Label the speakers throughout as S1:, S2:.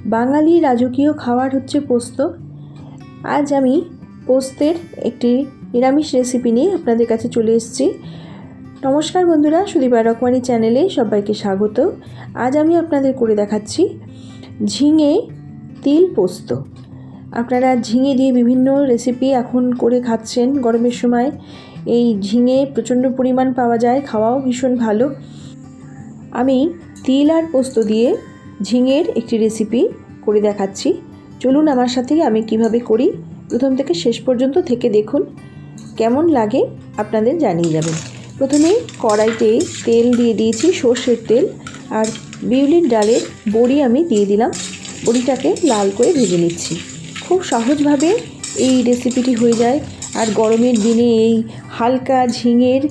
S1: বাঙালি রাজকীয় খাবার হচ্ছে পোস্ত। আজ আমি পোস্তের একটি নিরামিষ রেসিপি নিয়ে আপনাদের কাছে চলে এসেছি। নমস্কার বন্ধুরা, সুদীপা রকমারি চ্যানেলে সবাইকে স্বাগত। আজ আমি আপনাদের করে দেখাচ্ছি ঝিঙে তিল পোস্ত। আপনারা ঝিঙে দিয়ে বিভিন্ন রেসিপি এখন করে খাচ্ছেন গরমের সময়। এই ঝিঙে প্রচণ্ড পরিমাণ পাওয়া যায়, খাওয়াও ভীষণ ভালো। আমি তিল আর পোস্ত দিয়ে ঝিঙের একটি রেসিপি করে দেখাচ্ছি। চলুন আমার সাথে আমি কিভাবে করি, প্রথম থেকে শেষ পর্যন্ত থেকে দেখুন, কেমন লাগে আপনাদের জানিয়ে যাবেন। প্রথমে কড়াইতে তেল দিয়ে দিয়েছি, সর্ষের তেল, আর বিউলির ডালের বড়ি আমি দিয়ে দিলাম। বড়িটাকে লাল করে ভেজে নিচ্ছি। খুব সহজভাবে এই রেসিপিটি হয়ে যায়, আর গরমের দিনে এই হালকা ঝিঙের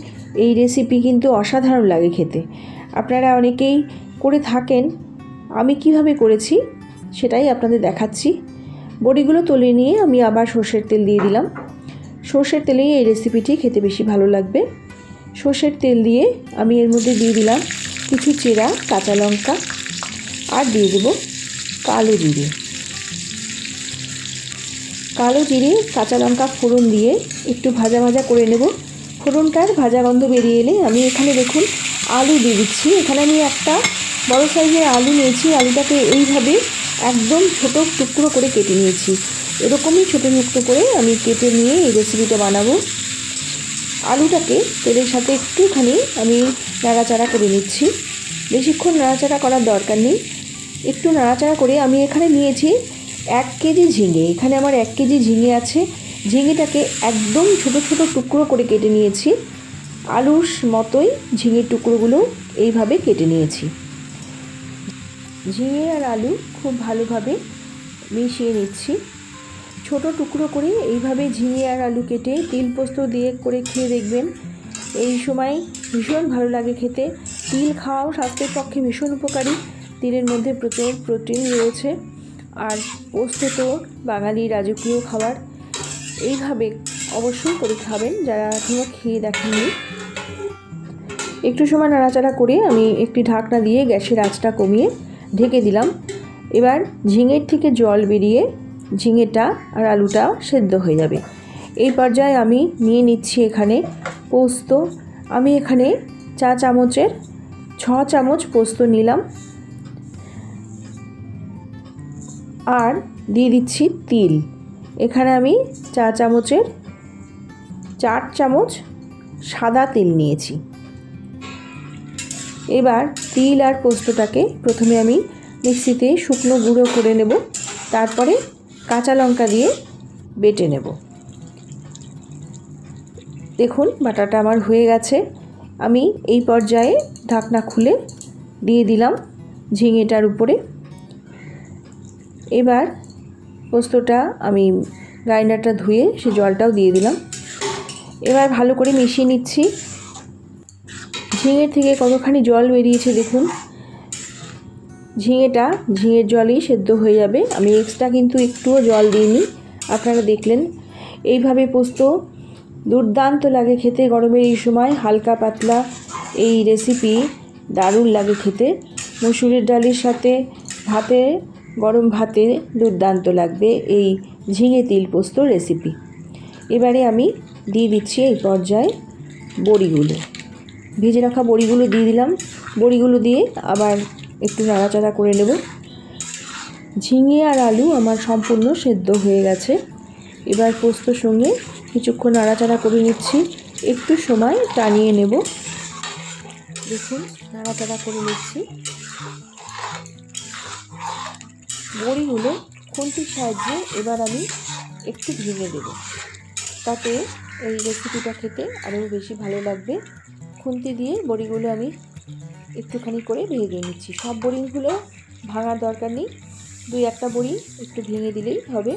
S1: এই রেসিপি কিন্তু অসাধারণ লাগে খেতে। আপনারা অনেকেই করে থাকেন, আমি কিভাবে করেছি সেটাই আপনাদের দেখাচ্ছি। বড়িগুলো তুলে নিয়ে আমি আবার সর্ষের তেল দিয়ে দিলাম। সর্ষের তেলেই এই রেসিপিটি খেতে বেশি ভালো লাগবে। সর্ষের তেল দিয়ে আমি এর মধ্যে দিয়ে দিলাম কিছু চেরা কাঁচা লঙ্কা, আর দিয়ে দেব কালো জিরে। কালো জিরে কাঁচা লঙ্কা ফোড়ন দিয়ে একটু ভাজা ভাজা করে নেব। ফোড়নটার ভাজা গন্ধ বেরিয়ে এলে আমি এখানে দেখুন আলু দিয়ে দিচ্ছি। এখানে আমি একটা বড় সাইজের আলু নিয়েছি। আলুটাকে এইভাবে একদম ছোট টুকরো করে কেটে নিয়েছি। এরকমই ছোটো টুকরো করে আমি কেটে নিয়ে এই রেসিপিটা বানাবো। আলুটাকে তেলের সাথে একটুখানি আমি নাড়াচাড়া করে নিচ্ছি। বেশিক্ষণ নাড়াচাড়া করার দরকার নেই, একটু নাড়াচাড়া করে আমি এখানে নিয়েছি 1 কেজি ঝিঙে। এখানে আমার 1 কেজি ঝিঙে আছে। ঝিঙেটাকে একদম ছোট ছোট টুকরো করে কেটে নিয়েছি। আলুর মতোই ঝিঙের টুকরোগুলো এইভাবে কেটে নিয়েছি। ঝিঙে আর আলু খুব ভালোভাবে মিশিয়ে নিচ্ছি। ছোট টুকরো করে এইভাবে ঝিঙে আর আলু কেটে তিল পোস্ত দিয়ে করে খেয়ে দেখবেন, এই সময় ভীষণ ভালো লাগে খেতে। তিল খাওয়াও স্বাস্থ্যের পক্ষে ভীষণ উপকারী। তিলের মধ্যে প্রচুর প্রোটিন রয়েছে। আর পোস্ত তো বাঙালি রাজকীয় খাবার। এইভাবে অবশ্যই করে খাবেন যারা এখনও খেয়ে দেখেননি। একটু সময় নাড়াচাড়া করে আমি একটি ঢাকনা দিয়ে গ্যাসের আঁচটা কমিয়ে ঢেকে দিলাম। এবার ঝিঙের থেকে জল বেরিয়ে ঝিঙেটা আর আলুটা সেদ্ধ হয়ে যাবে। এই পর্যায়ে আমি নিয়ে নিচ্ছি এখানে পোস্ত। আমি এখানে 6 চামচ পোস্ত নিলাম, আর দিয়ে দিচ্ছি তিল। এখানে আমি 4 চামচ সাদা তিল নিয়েছি। এবার তিল আর পোস্তটাকে প্রথমে আমি মিক্সিতে শুকনো গুঁড়ো করে নেব, তারপরে কাঁচা লঙ্কা দিয়ে বেটে নেব। দেখুন বাটাটা আমার হয়ে গেছে। আমি এই পর্যায়ে ঢাকনা খুলে দিয়ে দিলাম ঝিঙেটার উপরে। এবার পোস্তটা আমি গ্রাইন্ডারটা ধুয়ে সে জলটাও দিয়ে দিলাম। এবার ভালো করে মিশিয়ে নিচ্ছি। ঝিঙের থেকে কতখানি জল বেরিয়েছে দেখুন। ঝিঙের জলেই সেদ্ধ হয়ে যাবে। আমি এক্সট্রা কিন্তু একটুও জল দিইনি, আপনারা দেখলেন। এইভাবে পোস্ত দুর্দান্ত লাগে খেতে গরমের এই সময়। হালকা পাতলা এই রেসিপি দারুণ লাগে খেতে। মসুরের ডালের সাথে ভাতে, গরম ভাতে দুর্দান্ত লাগবে এই ঝিঙে তিল পোস্ত রেসিপি। এবারে আমি দিয়ে দিচ্ছি এই পর্যায়ে বড়িগুলো। ভেজে রাখা বড়িগুলো দিয়ে দিলাম। বড়িগুলো দিয়ে আবার একটু নাড়াচাড়া করে নেব। ঝিঙে আর আলু আমার সম্পূর্ণ সেদ্ধ হয়ে গেছে। এবার পোস্তর সঙ্গে কিছুক্ষণ নাড়াচাড়া করে নিচ্ছি, একটু সময় টানিয়ে নেব। দেখুন নাড়াচাড়া করে নিচ্ছি। বড়িগুলো খুন্তির সাহায্যে এবার আমি একটু ভেঙে দেব, তাতে এই রেসিপিটা খেতে আরও বেশি ভালো লাগবে। খুন্তি দিয়ে বড়িগুলো আমি একটুখানি করে ভেঙে নিচ্ছি। সব বড়িগুলো ভাঙার দরকার নেই, 2-1টা বড়ি একটু ভেঙে দিলেই হবে,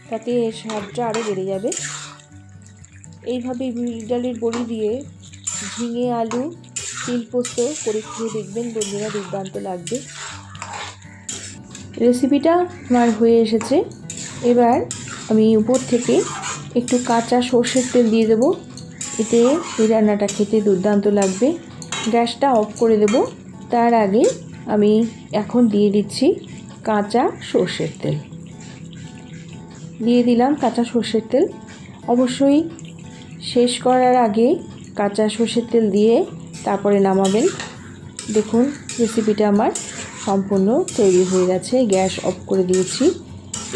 S1: তাতে স্বাদটা আরও বেড়ে যাবে। এইভাবে বিউলির ডালের বড়ি দিয়ে ঝিঙে আলু তিল পোস্ত করে খেয়ে দেখবেন বন্ধুরা, দুর্দান্ত লাগবে। রেসিপিটা আমার হয়ে এসেছে। এবার আমি উপর থেকে একটু কাঁচা সর্ষের তেল দিয়ে দেবো। এতে এই রান্নাটা খেতে দুর্দান্ত লাগবে। গ্যাসটা অফ করে দেব। তার আগে আমি এখন দিয়ে দিচ্ছি কাঁচা সর্ষের তেল দিয়ে দিলাম। কাঁচা সর্ষের তেল অবশ্যই শেষ করার আগে কাঁচা সর্ষের তেল দিয়ে তারপরে নামাবেন। দেখুন রেসিপিটা আমার সম্পূর্ণ তৈরি হয়ে গেছে। গ্যাস অফ করে দিয়েছি।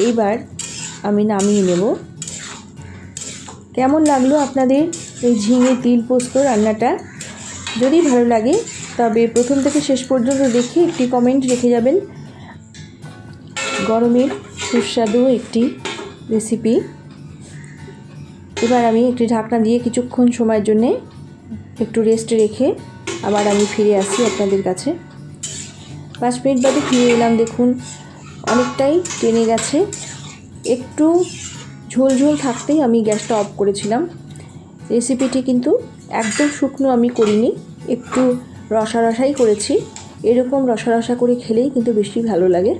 S1: এবার আমি নামিয়ে নেব। কেমন লাগলো আপনাদের এই ঝিঙে তিল পোস্ত রান্নাটা? যদি ভালো লাগে তবে প্রথম থেকে শেষ পর্যন্ত দেখে একটি কমেন্ট রেখে যাবেন। গরমের সুস্বাদু একটি রেসিপি। এবার আমি একটি ঢাকনা দিয়ে কিছুক্ষণ সময়ের জন্যে একটু রেস্টে রেখে আবার আমি ফিরে আসি আপনাদের কাছে। 5 মিনিট বাদে ফিরে এলাম। দেখুন অনেকটাই টেনে গেছে। একটু ঝোল ঝোল থাকতেই আমি গ্যাসটা অফ করেছিলাম। রেসিপিটি কিন্তু একদম শুকনো আমি করিনি, একটু রসা রসাই করেছি। এরকম রসা রসা করে খেলেই কিন্তু বেশি ভালো লাগে।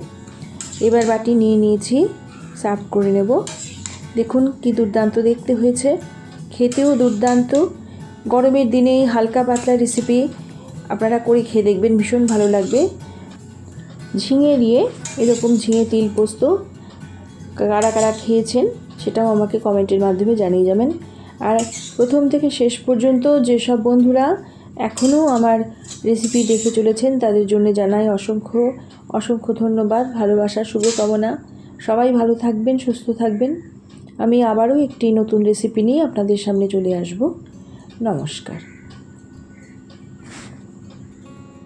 S1: এবার বাটি নিয়ে নিয়েছি, সার্ভ করে নেব। দেখুন কি দুর্দান্ত দেখতে হয়েছে, খেতেও দুর্দান্ত। গরমের দিনে হালকা পাতলা রেসিপি আপনারা করে খেয়ে দেখবেন, ভীষণ ভালো লাগবে। ঝিঙে দিয়ে এরকম ঝিঙে তিল পোস্ত কারা কারা খেয়েছেন সেটাও আমাকে কমেন্টের মাধ্যমে জানিয়ে যাবেন। আর প্রথম থেকে শেষ পর্যন্ত যেসব বন্ধুরা এখনও আমার রেসিপি দেখে চলেছেন তাদের জন্য জানাই অসংখ্য অসংখ্য ধন্যবাদ, ভালোবাসা, শুভকামনা। সবাই ভালো থাকবেন, সুস্থ থাকবেন। আমি আবারও একটি নতুন রেসিপি নিয়ে আপনাদের সামনে চলে আসব। নমস্কার।